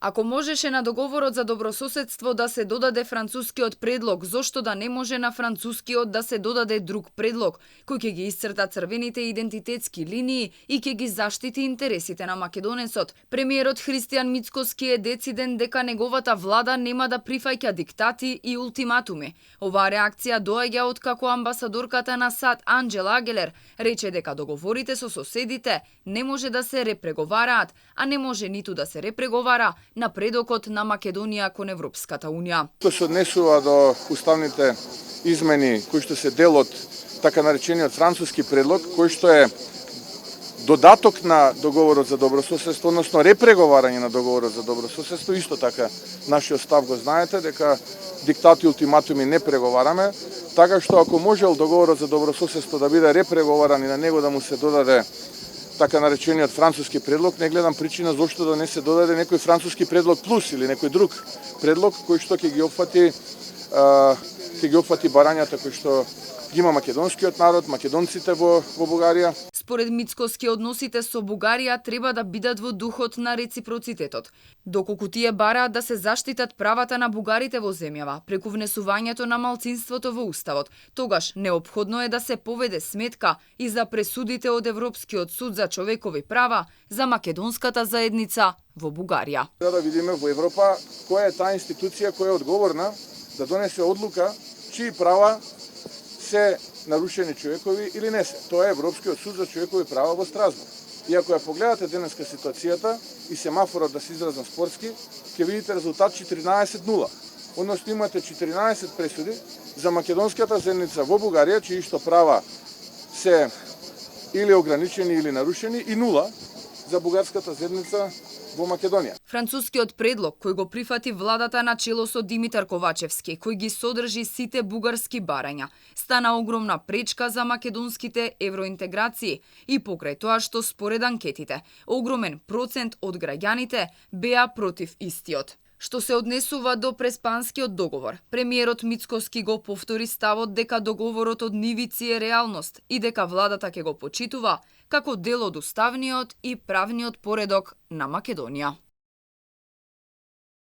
Ако можеше на договорот за добрососедство да се додаде францускиот предлог, зошто да не може на францускиот да се додаде друг предлог, кој ќе ги исцрта црвените идентитетски линии и ќе ги заштити интересите на македонецот? Премиерот Христијан Мицкоски е дециден дека неговата влада нема да прифаќа диктати и ултиматуми. Оваа реакција доаѓа откако амбасадорката на САД Анџела Агелер рече дека договорите со соседите не може да се репреговараат, а не може ниту да се репреговара напредокот на Македонија кон Европската Унија. Кој се однесува до уставните измени кои што се дел од така наречениот француски предлог, кој што е додаток на договорот за добрососедство, односно репреговарање на договорот за добрососедство, исто така нашиот став го знаете дека диктати и ултиматуми не преговараме, така што ако можел договорот за добрососедство да биде репреговаран и на него да му се додаде така наречениот француски предлог, не гледам причина зошто да не се додаде некој француски предлог плюс или некој друг предлог кој што ќе ги опфати барањата кои што ги има македонскиот народ, македонците во Бугарија. Според Мицкоски, односите со Бугарија треба да бидат во духот на реципроцитетот. Доколку тие бараат да се заштитат правата на бугарите во земјава преку внесувањето на малцинството во уставот, тогаш неопходно е да се поведе сметка и за пресудите од Европскиот суд за човекови права за македонската заедница во Бугарија. Да видиме во Европа која е таа институција која е одговорна да донесе одлука чии права се нарушени човекови или не се. Тоа е Европскиот суд за човекови права во Страсбург. И ако ја погледате денеска ситуацијата и семафорот да се изразам спортски, ќе видите резултат 14-0. Односно имате 14 пресуди за македонската заедница во Бугарија, чии што права се или ограничени или нарушени, и 0 за бугарската заедница во Македонија. Францускиот предлог кој го прифати владата на чело со Димитар Ковачевски, кој ги содржи сите бугарски барања, стана огромна пречка за македонските евроинтеграции и покрај тоа што според анкетите, огромен процент од граѓаните беа против истиот. Што се однесува до преспанскиот договор, премиерот Мицкоски го повтори ставот дека договорот од нивици е реалност и дека владата ќе го почитува како дел од уставниот и правниот поредок на Македонија.